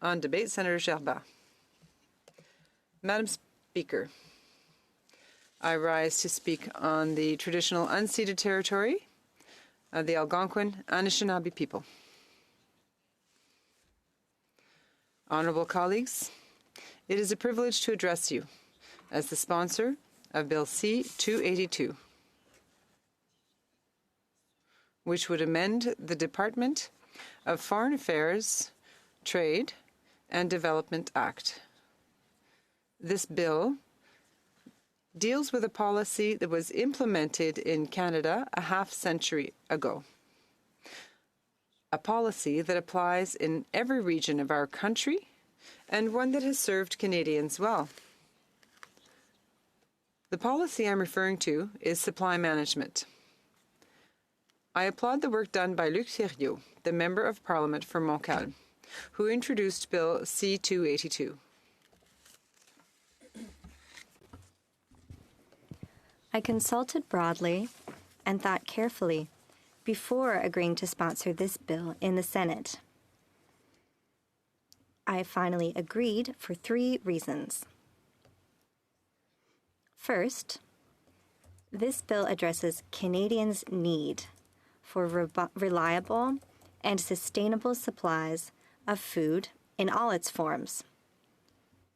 On debate, Senator Gerba. Madam Speaker, I rise to speak on the traditional unceded territory of the Algonquin Anishinaabe people. Honourable colleagues, it is a privilege to address you as the sponsor of Bill C-282, which would amend the Department of Foreign Affairs, Trade and Development Act. This bill deals with a policy that was implemented in Canada a half-century ago. A policy that applies in every region of our country and one that has served Canadians well. The policy I'm referring to is supply management. I applaud the work done by Luc Thériault, the Member of Parliament for Montcalm, who introduced Bill C-282. I consulted broadly and thought carefully before agreeing to sponsor this bill in the Senate. I finally agreed for 3 reasons. First, this bill addresses Canadians' need for reliable and sustainable supplies of food in all its forms,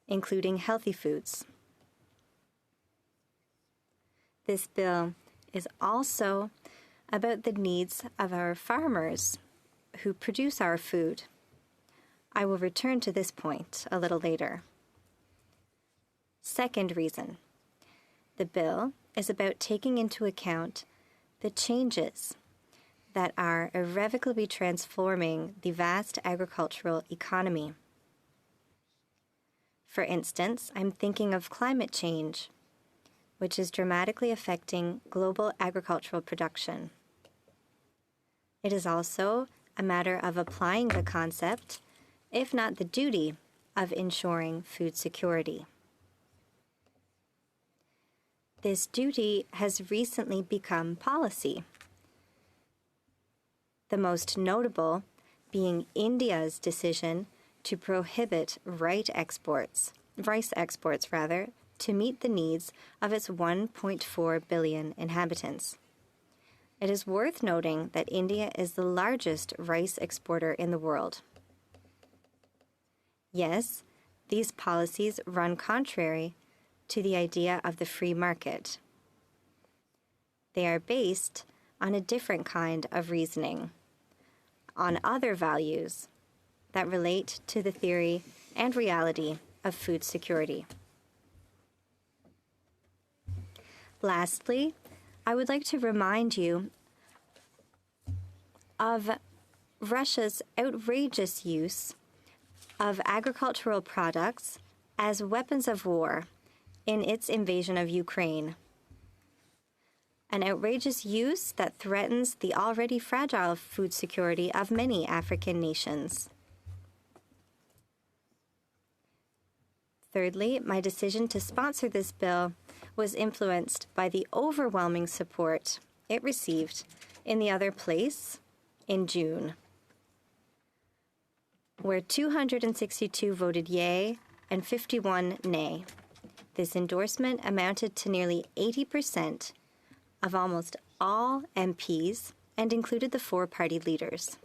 including healthy foods. This bill is also about the needs of our farmers who produce our food. I will return to this point a little later. Second reason, the bill is about taking into account the changes that are irrevocably transforming the vast agricultural economy. For instance, I'm thinking of climate change, which is dramatically affecting global agricultural production. It is also a matter of applying the concept, if not the duty, of ensuring food security. This duty has recently become policy, the most notable being India's decision to prohibit rice exports, to meet the needs of its 1.4 billion inhabitants. It is worth noting that India is the largest rice exporter in the world. Yes, these policies run contrary to the idea of the free market. They are based on a different kind of reasoning, on other values that relate to the theory and reality of food security. Lastly, I would like to remind you of Russia's outrageous use of agricultural products as weapons of war in its invasion of Ukraine. An outrageous use that threatens the already fragile food security of many African nations. Thirdly, my decision to sponsor this bill was influenced by the overwhelming support it received in the other place in June, where 262 voted yea and 51 nay. This endorsement amounted to nearly 80% of almost all MPs and included the 4 party leaders.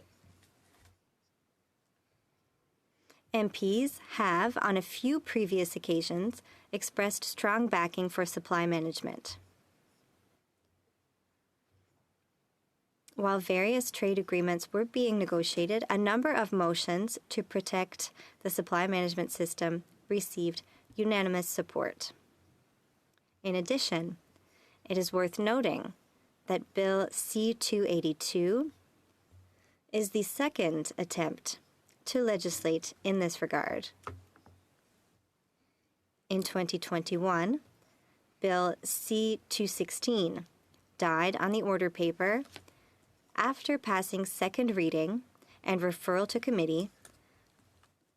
MPs have, on a few previous occasions, expressed strong backing for supply management. While various trade agreements were being negotiated, a number of motions to protect the supply management system received unanimous support. In addition, it is worth noting that Bill C-282 is the second attempt to legislate in this regard. In 2021, Bill C-216 died on the order paper after passing second reading and referral to committee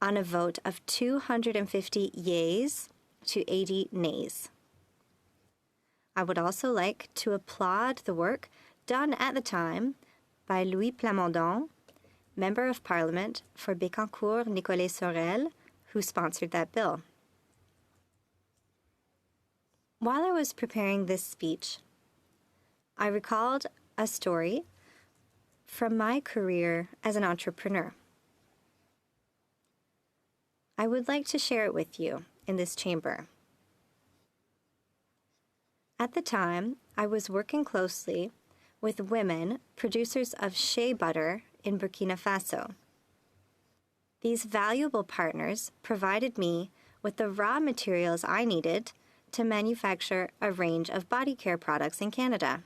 on a vote of 250 yeas to 80 nays. I would also like to applaud the work done at the time by Louis Plamondon Member of Parliament for Bécancour Nicolet Sorel, who sponsored that bill. While I was preparing this speech, I recalled a story from my career as an entrepreneur. I would like to share it with you in this chamber. At the time, I was working closely with women producers of shea butter in Burkina Faso. These valuable partners provided me with the raw materials I needed to manufacture a range of body care products in Canada.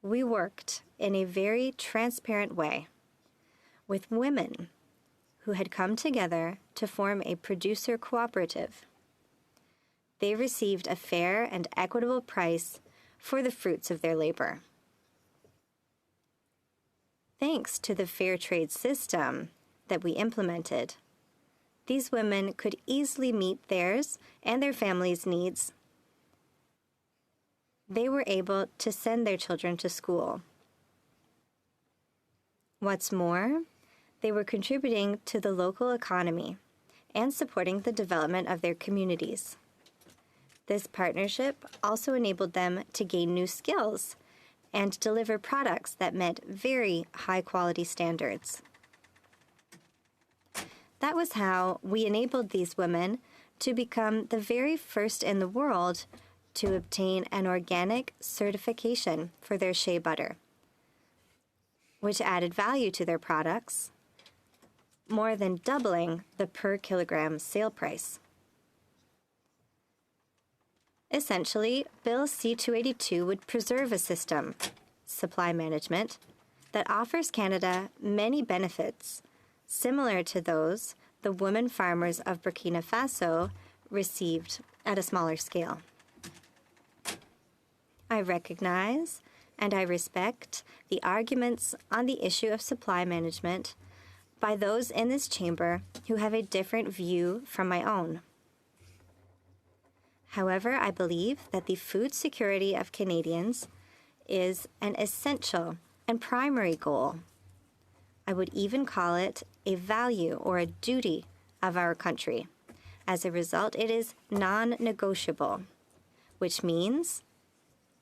We worked in a very transparent way with women who had come together to form a producer cooperative. They received a fair and equitable price for the fruits of their labor. Thanks to the fair trade system that we implemented, these women could easily meet theirs and their families' needs. They were able to send their children to school. What's more, they were contributing to the local economy and supporting the development of their communities. This partnership also enabled them to gain new skills and deliver products that met very high-quality standards. That was how we enabled these women to become the very first in the world to obtain an organic certification for their shea butter, which added value to their products, more than doubling the per kilogram sale price. Essentially, Bill C-282 would preserve a system, supply management, that offers Canada many benefits similar to those the women farmers of Burkina Faso received at a smaller scale. I recognize and I respect the arguments on the issue of supply management by those in this chamber who have a different view from my own. However, I believe that the food security of Canadians is an essential and primary goal. I would even call it a value or a duty of our country. As a result, it is non-negotiable, which means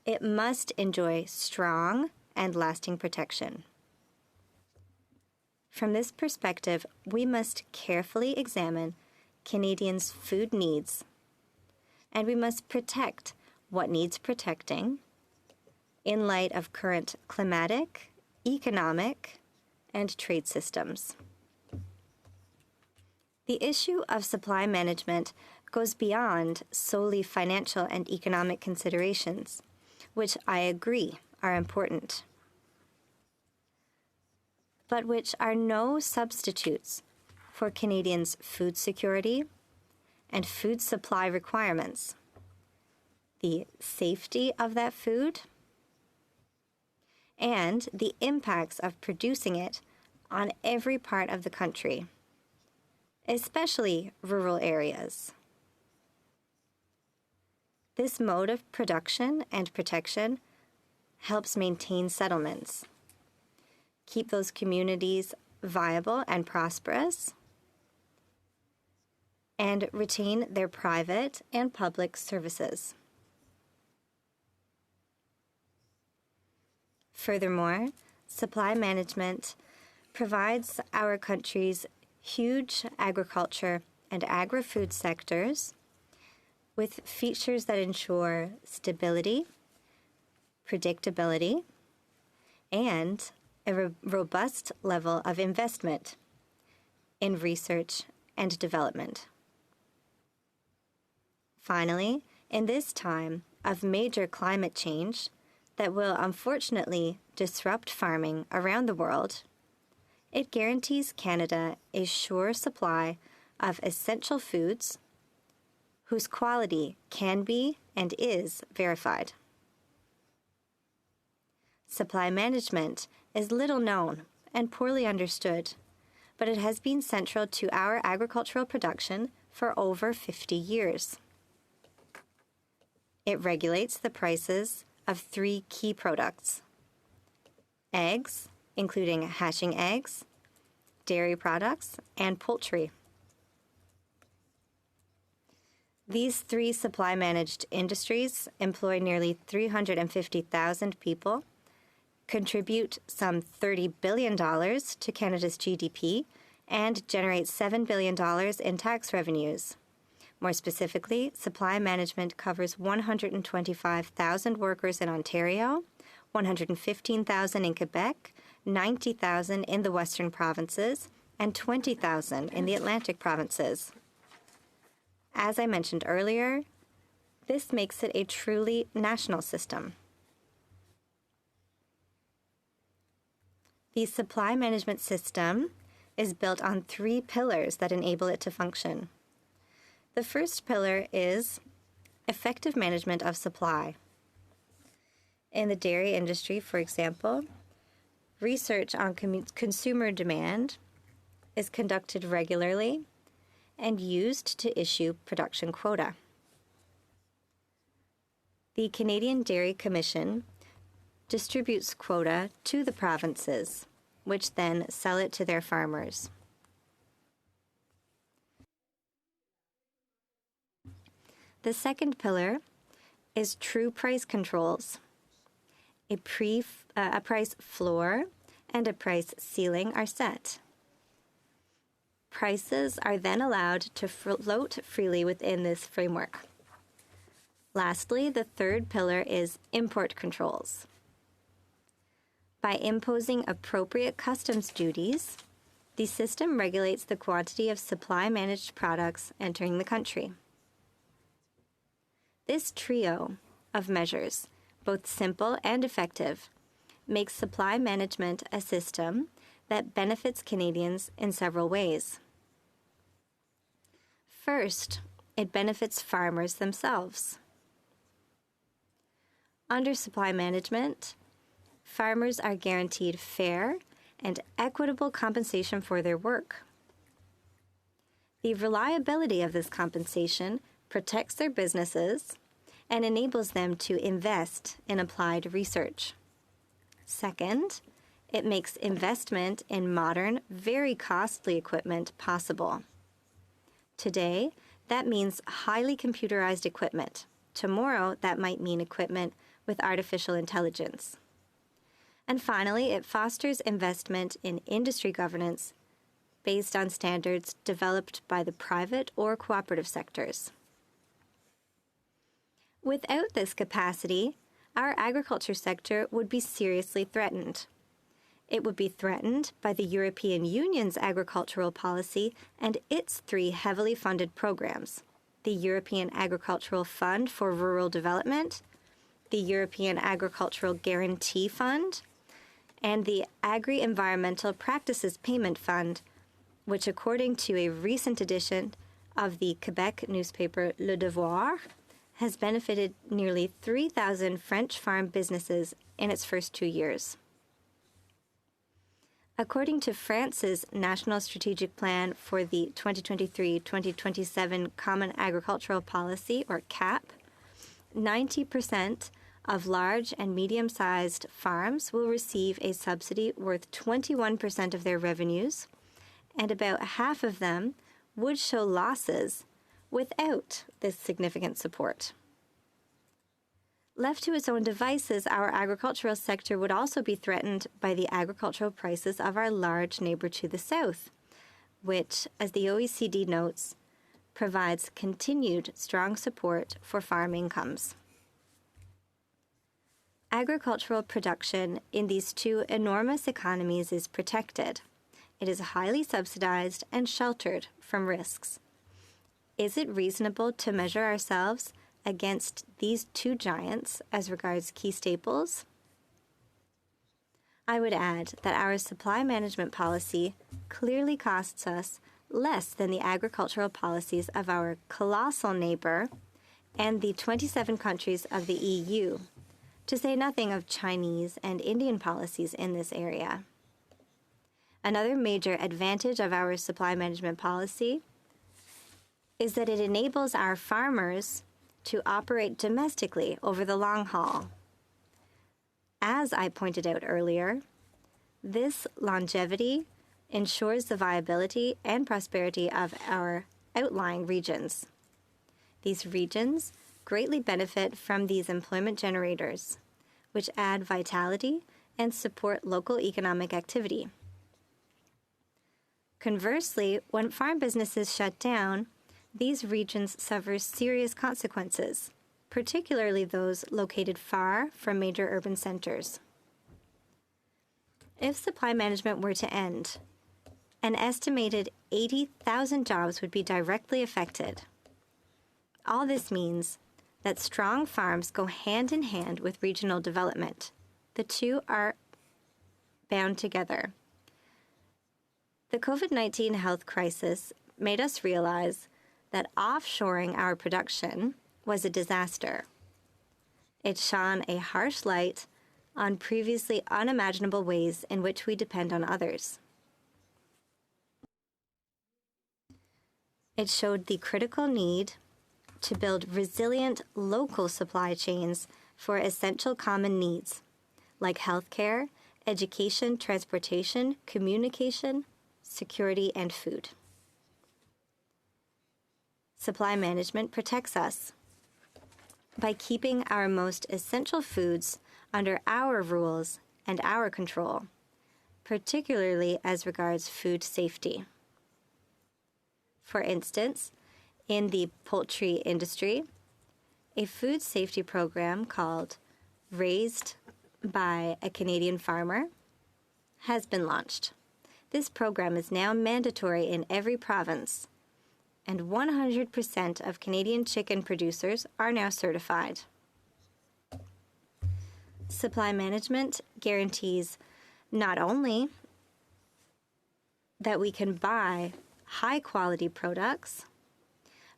it must enjoy strong and lasting protection. From this perspective, we must carefully examine Canadians' food needs, and we must protect what needs protecting in light of current climatic, economic, and trade systems. The issue of supply management goes beyond solely financial and economic considerations, which I agree are important, but which are no substitutes for Canadians' food security and food supply requirements, the safety of that food, and the impacts of producing it on every part of the country, especially rural areas. This mode of production and protection helps maintain settlements, keep those communities viable and prosperous, and retain their private and public services. Furthermore, supply management provides our country's huge agriculture and agri-food sectors with features that ensure stability, predictability, and a robust level of investment in research and development. Finally, in this time of major climate change that will unfortunately disrupt farming around the world, it guarantees Canada a sure supply of essential foods whose quality can be and is verified. Supply management is little known and poorly understood, but it has been central to our agricultural production for over 50 years. It regulates the prices of 3 key products: eggs, including hatching eggs, dairy products, and poultry. These three supply-managed industries employ nearly 350,000 people, contribute some $30 billion to Canada's GDP, and generate $7 billion in tax revenues. More specifically, supply management covers 125,000 workers in Ontario, 115,000 in Quebec, 90,000 in the Western provinces, and 20,000 in the Atlantic provinces. As I mentioned earlier, this makes it a truly national system. The supply management system is built on three pillars that enable it to function. The first pillar is effective management of supply. In the dairy industry, for example, research on consumer demand is conducted regularly and used to issue production quota. The Canadian Dairy Commission distributes quota to the provinces, which then sell it to their farmers. The second pillar is true price controls. A price floor and a price ceiling are set. Prices are then allowed to float freely within this framework. Lastly, the third pillar is import controls. By imposing appropriate customs duties, the system regulates the quantity of supply-managed products entering the country. This trio of measures, both simple and effective, makes supply management a system that benefits Canadians in several ways. First, it benefits farmers themselves. Under supply management, farmers are guaranteed fair and equitable compensation for their work. The reliability of this compensation protects their businesses and enables them to invest in applied research. Second, it makes investment in modern, very costly equipment possible. Today, that means highly computerized equipment. Tomorrow, that might mean equipment with artificial intelligence. And finally, it fosters investment in industry governance based on standards developed by the private or cooperative sectors. Without this capacity, our agriculture sector would be seriously threatened. It would be threatened by the European Union's agricultural policy and its three heavily funded programs: the European Agricultural Fund for Rural Development, the European Agricultural Guarantee Fund, and the Agri-Environmental Practices Payment Fund, which, according to a recent edition of the Quebec newspaper Le Devoir, has benefited nearly 3,000 French farm businesses in its first 2 years. According to France's National Strategic Plan for the 2023-2027 Common Agricultural Policy, or CAP, 90% of large and medium-sized farms will receive a subsidy worth 21% of their revenues, and about half of them would show losses without this significant support. Left to its own devices, our agricultural sector would also be threatened by the agricultural prices of our large neighbor to the south, which, as the OECD notes, provides continued strong support for farm incomes. Agricultural production in these two enormous economies is protected. It is highly subsidized and sheltered from risks. Is it reasonable to measure ourselves against these two giants as regards key staples? I would add that our supply management policy clearly costs us less than the agricultural policies of our colossal neighbor and the 27 countries of the EU, to say nothing of Chinese and Indian policies in this area. Another major advantage of our supply management policy is that it enables our farmers to operate domestically over the long haul. As I pointed out earlier, This longevity ensures the viability and prosperity of our outlying regions. These regions greatly benefit from these employment generators, which add vitality and support local economic activity. Conversely, when farm businesses shut down, these regions suffer serious consequences, particularly those located far from major urban centers. If supply management were to end, an estimated 80,000 jobs would be directly affected. All this means that strong farms go hand in hand with regional development. The two are bound together. The COVID-19 health crisis made us realize that offshoring our production was a disaster. It shone a harsh light on previously unimaginable ways in which we depend on others. It showed the critical need to build resilient local supply chains for essential common needs like healthcare, education, transportation, communication, security, and food. Supply management protects us by keeping our most essential foods under our rules and our control, particularly as regards food safety. For instance, in the poultry industry, a food safety program called Raised by a Canadian Farmer has been launched. This program is now mandatory in every province, and 100% of Canadian chicken producers are now certified. Supply management guarantees not only that we can buy high-quality products,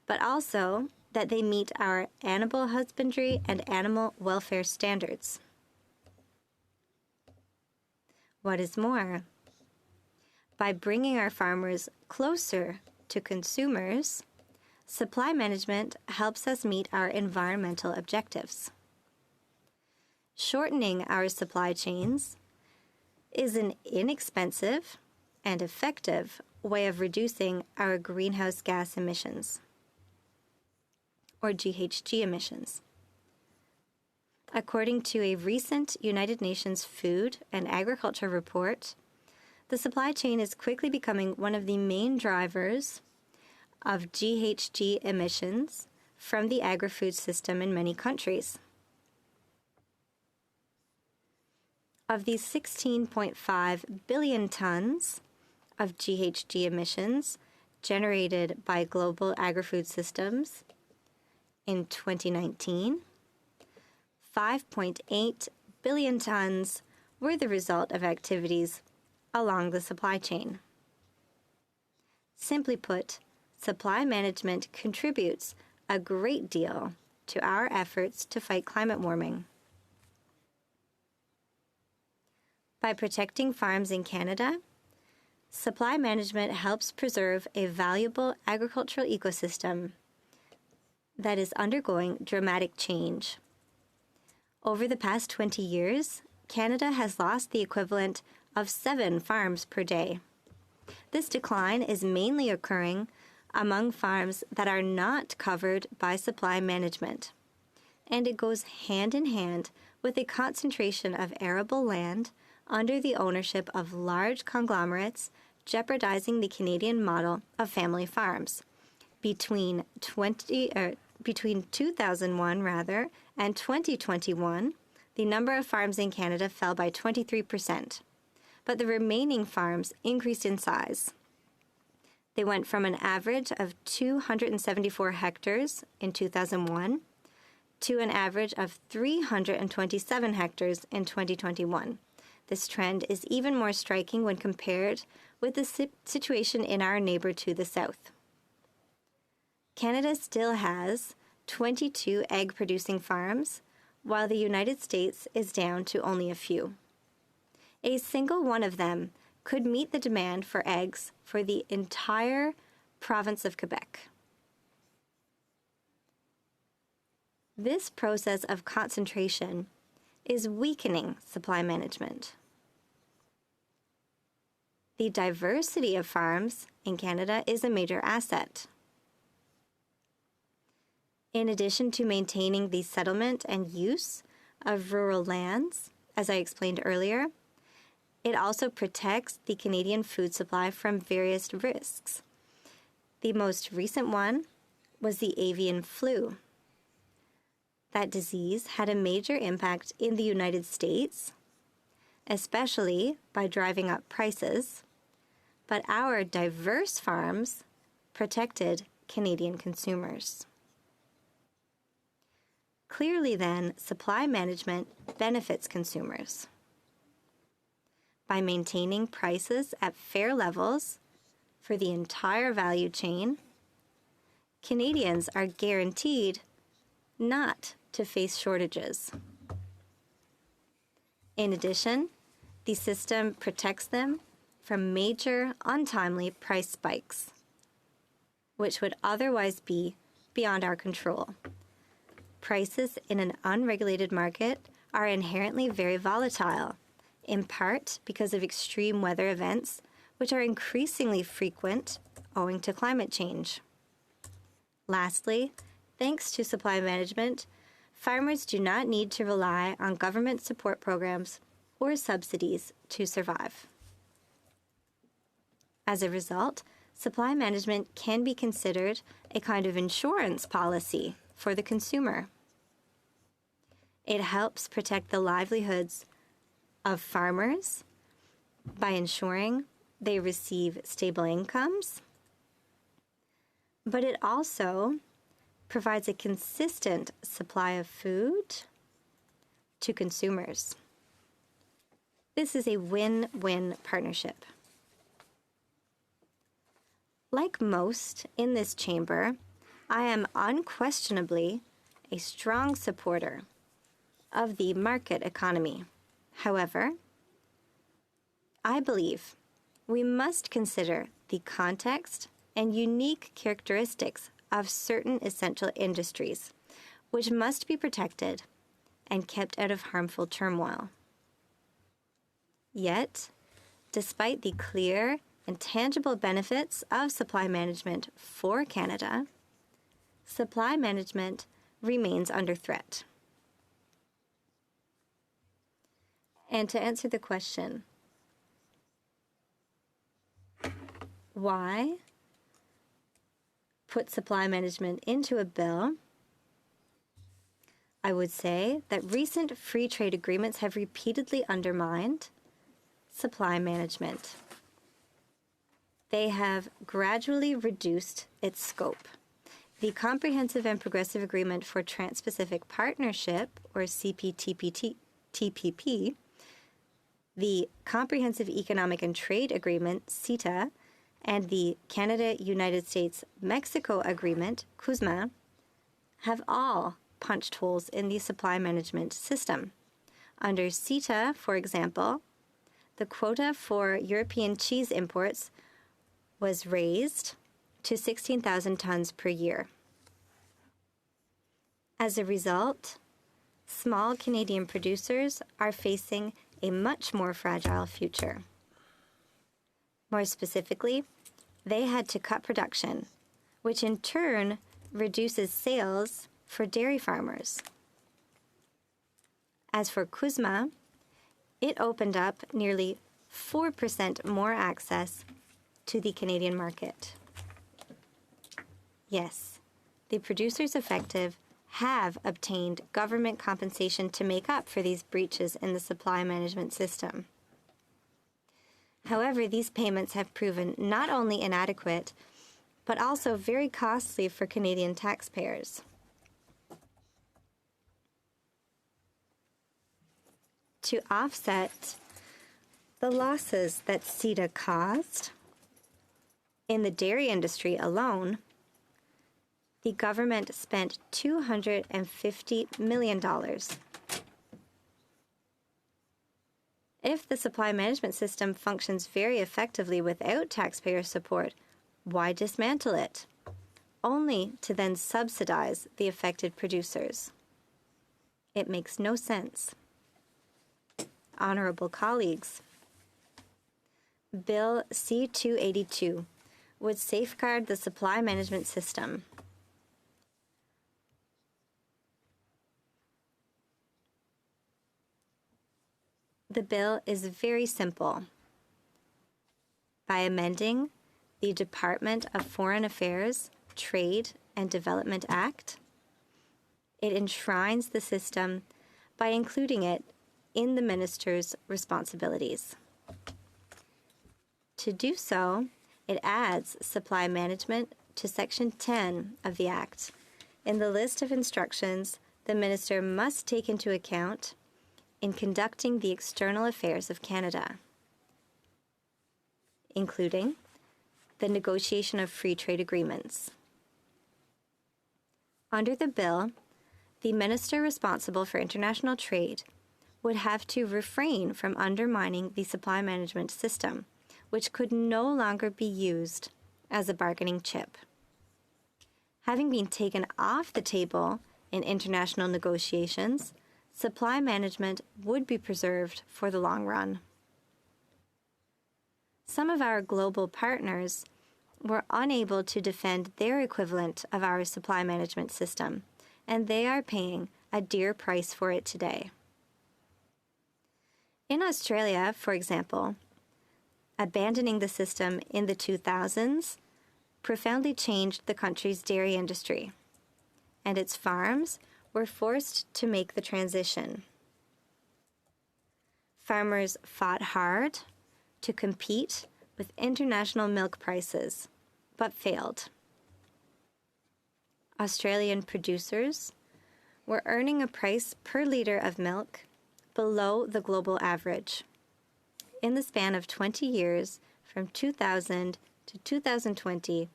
but also that they meet our animal husbandry and animal welfare standards. What is more, by bringing our farmers closer to consumers, supply management helps us meet our environmental objectives. Shortening our supply chains is an inexpensive and effective way of reducing our greenhouse gas emissions, or GHG emissions. According to a recent United Nations Food and Agriculture report, the supply chain is quickly becoming one of the main drivers of GHG emissions from the agri-food system in many countries. Of these 16.5 billion tons of GHG emissions generated by global agri-food systems in 2019, 5.8 billion tons were the result of activities along the supply chain. Simply put, supply management contributes a great deal to our efforts to fight climate warming. By protecting farms in Canada, supply management helps preserve a valuable agricultural ecosystem that is undergoing dramatic change. Over the past 20 years, Canada has lost the equivalent of 7 farms per day. This decline is mainly occurring among farms that are not covered by supply management, and it goes hand in hand with a concentration of arable land under the ownership of large conglomerates, jeopardizing the Canadian model of family farms. Between 2001 and 2021, the number of farms in Canada fell by 23%, but the remaining farms increased in size. They went from an average of 274 hectares in 2001 to an average of 327 hectares in 2021. This trend is even more striking when compared with the situation in our neighbor to the south. Canada still has 22 egg-producing farms, while the United States is down to only a few. A single one of them could meet the demand for eggs for the entire province of Quebec. This process of concentration is weakening supply management. the diversity of farms in Canada is a major asset. In addition to maintaining the settlement and use of rural lands, as I explained earlier, it also protects the Canadian food supply from various risks. The most recent one was the avian flu. That disease had a major impact in the United States, especially by driving up prices, but our diverse farms protected Canadian consumers. Clearly, then, supply management benefits consumers. By maintaining prices at fair levels for the entire value chain, Canadians are guaranteed not to face shortages. In addition, the system protects them from major untimely price spikes, which would otherwise be beyond our control. Prices in an unregulated market are inherently very volatile, in part because of extreme weather events, which are increasingly frequent owing to climate change. Lastly, thanks to supply management, farmers do not need to rely on government support programs or subsidies to survive. As a result, supply management can be considered a kind of insurance policy for the consumer. It helps protect the livelihoods of farmers by ensuring they receive stable incomes, but it also provides a consistent supply of food to consumers. This is a win-win partnership. Like most in this chamber, I am unquestionably a strong supporter of the market economy. However, I believe we must consider the context and unique characteristics of certain essential industries, which must be protected and kept out of harmful turmoil. Yet, despite the clear and tangible benefits of supply management for Canada, supply management remains under threat. And to answer the question, why put supply management into a bill? I would say that recent free trade agreements have repeatedly undermined supply management. They have gradually reduced its scope. The Comprehensive and Progressive Agreement for Trans-Pacific Partnership, or CPTPP, the Comprehensive Economic and Trade Agreement, CETA, and the Canada-United States-Mexico Agreement, CUSMA, have all punched holes in the supply management system. Under CETA, for example, the quota for European cheese imports was raised to 16,000 tons per year. As a result, small Canadian producers are facing a much more fragile future. More specifically, they had to cut production, which in turn reduces sales for dairy farmers. As for CUSMA, it opened up nearly 4% more access to the Canadian market. Yes, the producers affected have obtained government compensation to make up for these breaches in the supply management system. However, these payments have proven not only inadequate, but also very costly for Canadian taxpayers. To offset the losses that CETA caused, in the dairy industry alone, the government spent $250 million. If the supply management system functions very effectively without taxpayer support, why dismantle it? Only to then subsidize the affected producers. It makes no sense. Honorable colleagues, Bill C-282 would safeguard the supply management system. The bill is very simple. By amending the Department of Foreign Affairs, Trade, and Development Act, it enshrines the system by including it in the minister's responsibilities. To do so, it adds supply management to Section 10 of the Act in the list of instructions the minister must take into account in conducting the external affairs of Canada, including the negotiation of free trade agreements. Under the bill, the minister responsible for international trade would have to refrain from undermining the supply management system, which could no longer be used as a bargaining chip. Having been taken off the table in international negotiations, supply management would be preserved for the long run. Some of our global partners were unable to defend their equivalent of our supply management system, and they are paying a dear price for it today. In Australia, for example, abandoning the system in the 2000s profoundly changed the country's dairy industry, and its farms were forced to make the transition. Farmers fought hard to compete with international milk prices, but failed. Australian producers were earning a price per litre of milk below the global average. In the span of 20 years, from 2000 to 2020,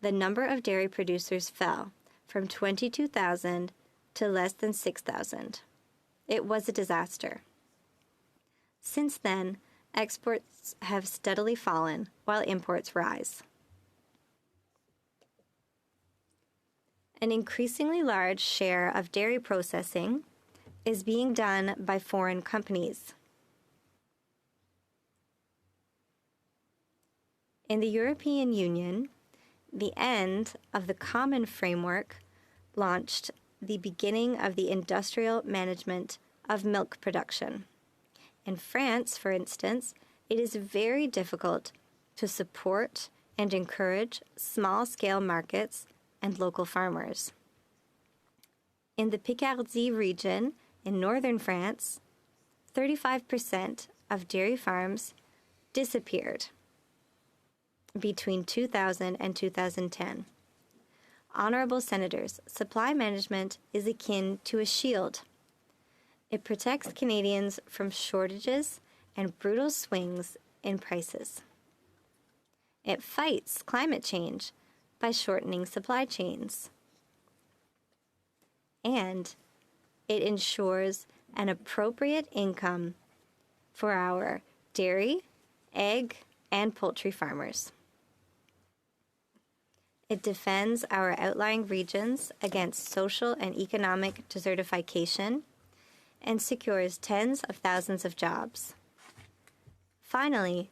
the number of dairy producers fell from 22,000 to less than 6,000. It was a disaster. Since then, exports have steadily fallen while imports rise. An increasingly large share of dairy processing is being done by foreign companies. In the European Union, the end of the Common Framework launched the beginning of the industrial management of milk production. In France, for instance, it is very difficult to support and encourage small-scale markets and local farmers. In the Picardie region in northern France, 35% of dairy farms disappeared between 2000 and 2010. Honorable Senators, supply management is akin to a shield. It protects Canadians from shortages and brutal swings in prices. It fights climate change by shortening supply chains. And it ensures an appropriate income for our dairy, egg, and poultry farmers. It defends our outlying regions against social and economic desertification and secures tens of thousands of jobs. Finally,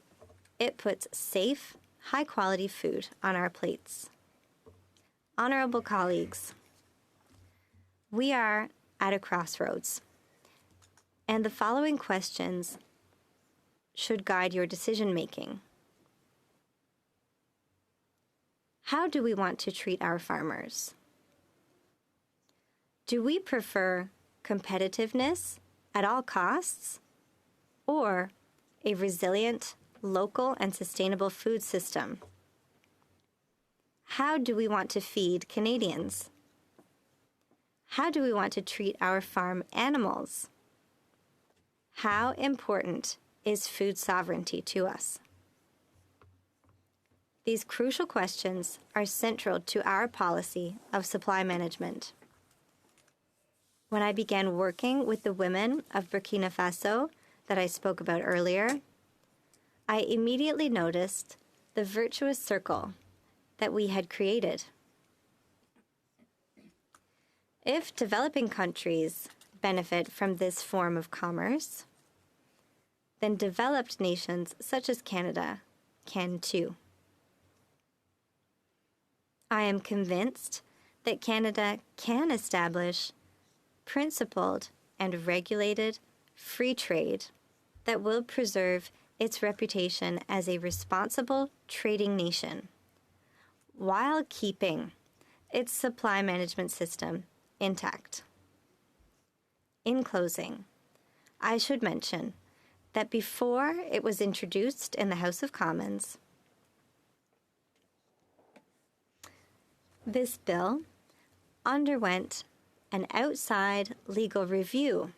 it puts safe, high-quality food on our plates. Honorable colleagues, we are at a crossroads, and the following questions should guide your decision-making. How do we want to treat our farmers? Do we prefer competitiveness at all costs, or a resilient, local, and sustainable food system? How do we want to feed Canadians? How do we want to treat our farm animals? How important is food sovereignty to us? These crucial questions are central to our policy of supply management. When I began working with the women of Burkina Faso that I spoke about earlier, I immediately noticed the virtuous circle that we had created. If developing countries benefit from this form of commerce, then developed nations such as Canada can too. I am convinced that Canada can establish principled and regulated free trade that will preserve its reputation as a responsible trading nation while keeping its supply management system intact. In closing, I should mention that before it was introduced in the House of Commons, this bill underwent an outside legal review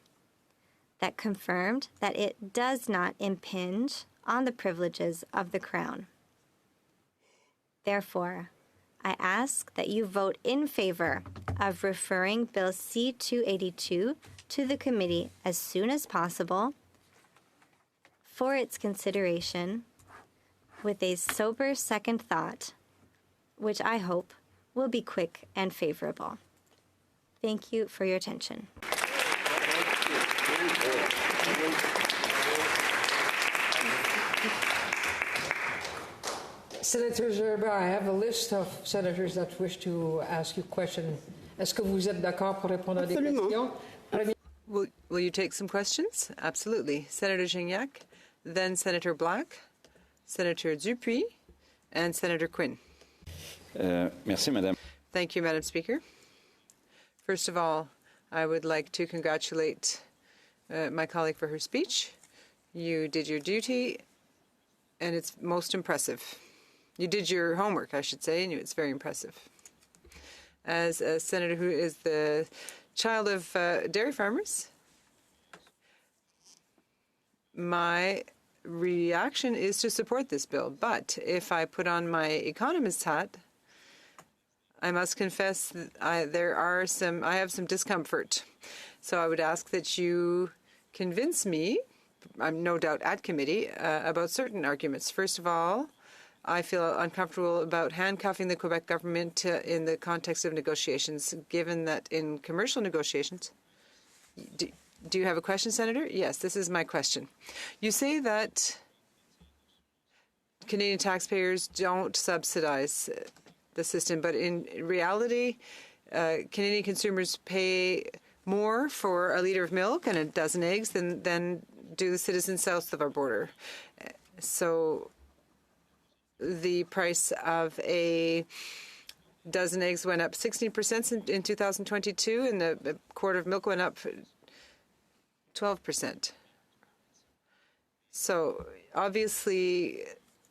that confirmed that it does not impinge on the privileges of the Crown. Therefore, I ask that you vote in favor of referring Bill C-282 to the committee as soon as possible for its consideration with a sober second thought, which I hope will be quick and favorable. Thank you for your attention. Senator Gerba, I have a list of senators that wish to ask you questions. Est-ce que vous êtes d'accord pour répondre à des questions? Will you take some questions? Absolutely. Senator Gignac, then Senator Black, Senator Dupuis, and Senator Quinn. Merci, Madame. Thank you, Madam Speaker. First of all, I would like to congratulate my colleague for her speech. You did your duty, and it's most impressive. You did your homework, I should say, and it's very impressive. As a senator who is the child of dairy farmers, my reaction is to support this bill. But if I put on my economist's hat, I must confess that I have some discomfort. So I would ask that you convince me, I'm no doubt at committee, about certain arguments. First of all, I feel uncomfortable about handcuffing the Quebec government in the context of negotiations, given that in commercial negotiations. Do you have a question, Senator? Yes, this is my question. You say that Canadian taxpayers don't subsidize the system, but in reality, Canadian consumers pay more for a liter of milk and a dozen eggs than do the citizens south of our border. So the price of a dozen eggs went up 16% in 2022, and the quart of milk went up 12%. So obviously,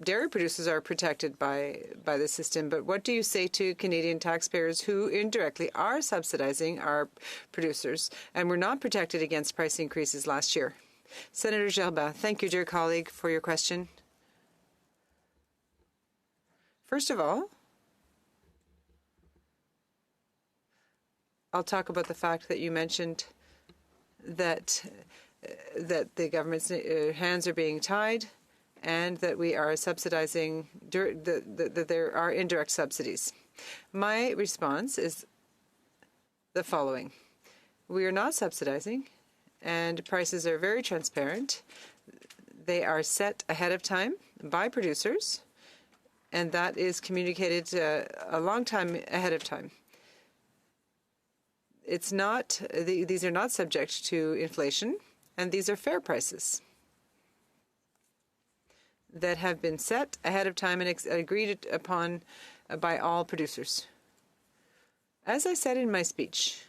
dairy producers are protected by the system, but what do you say to Canadian taxpayers who indirectly are subsidizing our producers and were not protected against price increases last year? Senator Gerba, thank you, dear colleague, for your question. First of all, I'll talk about the fact that you mentioned that the government's hands are being tied and that we are subsidizing, that there are indirect subsidies. My response is the following. We are not subsidizing, and prices are very transparent. They are set ahead of time by producers, and that is communicated a long time ahead of time. It's not; these are not subject to inflation, and these are fair prices that have been set ahead of time and agreed upon by all producers. As I said in my speech,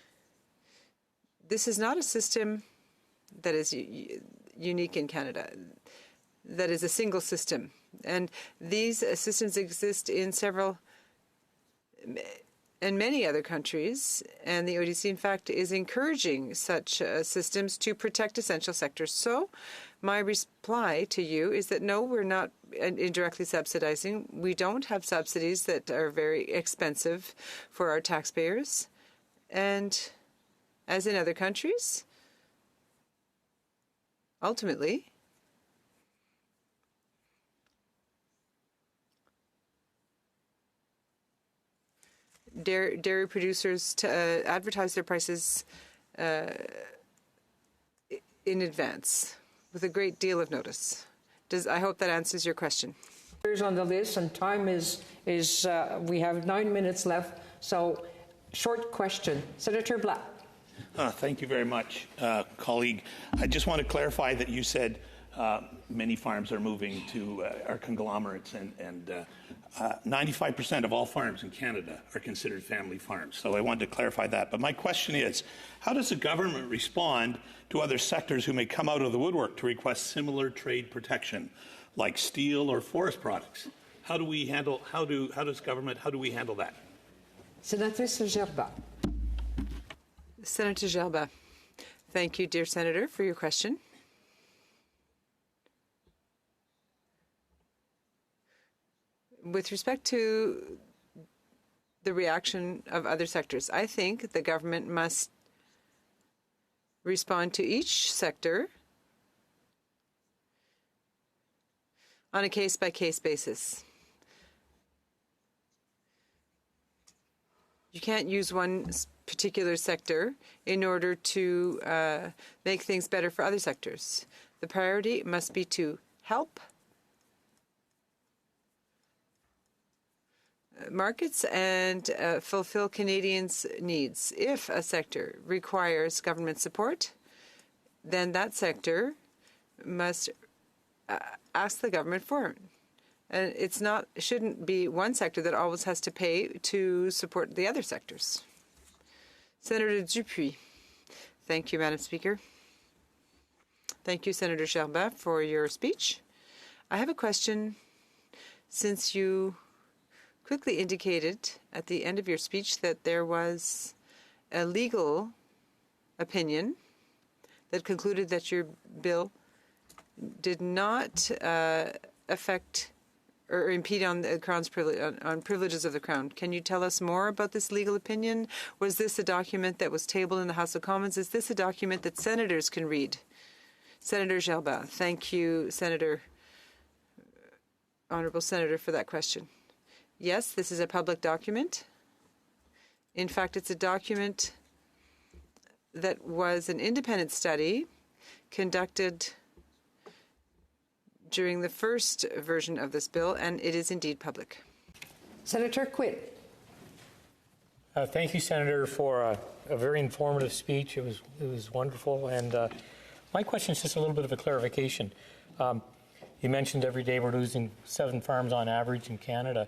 this is not a system that is unique in Canada, that is a single system. And these systems exist in several and many other countries, and the ODC, in fact, is encouraging such systems to protect essential sectors. So my reply to you is that no, we're not indirectly subsidizing. We don't have subsidies that are very expensive for our taxpayers. And as in other countries, ultimately, dairy producers to advertise their prices in advance. with a great deal of notice. I hope that answers your question. On the list, and time is we have 9 minutes left, so short question. Senator Black. Thank you very much, colleague. I just want to clarify that you said many farms are moving to our conglomerates, and 95% of all farms in Canada are considered family farms. So I wanted to clarify that. But my question is, how does the government respond to other sectors who may come out of the woodwork to request similar trade protection, like steel or forest products? How do we handle? How do we handle that? Senatrice Gerba. Senator Gerba. Thank you, dear Senator, for your question. With respect to the reaction of other sectors, I think the government must respond to each sector on a case-by-case basis. You can't use one particular sector in order to make things better for other sectors. The priority must be to help markets and fulfill Canadians' needs. If a sector requires government support, then that sector must ask the government for it. And it shouldn't be one sector that always has to pay to support the other sectors. Senator Dupuis. Thank you, Madam Speaker. Thank you, Senator Gerba, for your speech. I have a question. Since you quickly indicated at the end of your speech that there was a legal opinion that concluded that your bill did not affect or impede on the Crown's privileges of the Crown. Can you tell us more about this legal opinion? Was this a document that was tabled in the House of Commons? Is this a document that senators can read? Senator Gerba. Thank you, Honourable Senator, for that question. Yes, this is a public document. In fact, it's a document that was an independent study conducted during the first version of this bill, and it is indeed public. Senator Quinn. Thank you, Senator, for a very informative speech. It was wonderful. And my question is just a little bit of a clarification. You mentioned every day we're losing 7 farms on average in Canada.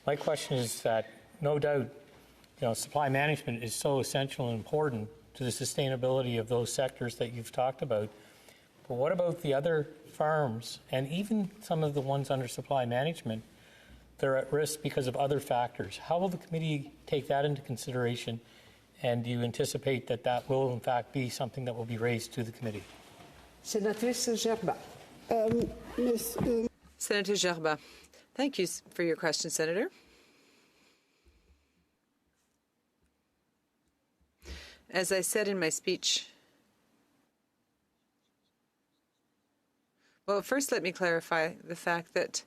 My question is that, no doubt, supply management is so essential and important to the sustainability of those sectors that you've talked about. But what about the other farms, and even some of the ones under supply management, they're at risk because of other factors? How will the committee take that into consideration, and do you anticipate that that will, in fact, be something that will be raised to the committee? Senatrice Gerba. Senator Gerba. Thank you for your question, Senator. As I said in my speech, well, first let me clarify the fact that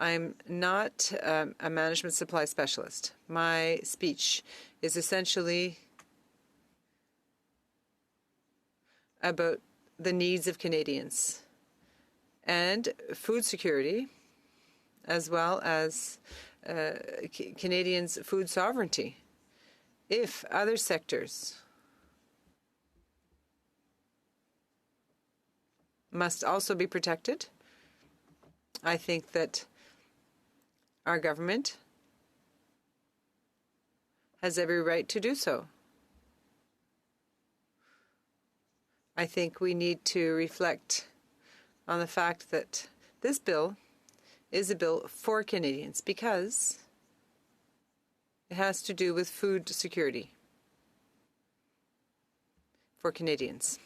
I'm not a management supply specialist. My speech is essentially about the needs of Canadians and food security, as well as Canadians' food sovereignty. If other sectors must also be protected, I think that our government has every right to do so. I think we need to reflect on the fact that this bill is a bill for Canadians because it has to do with food security for Canadians.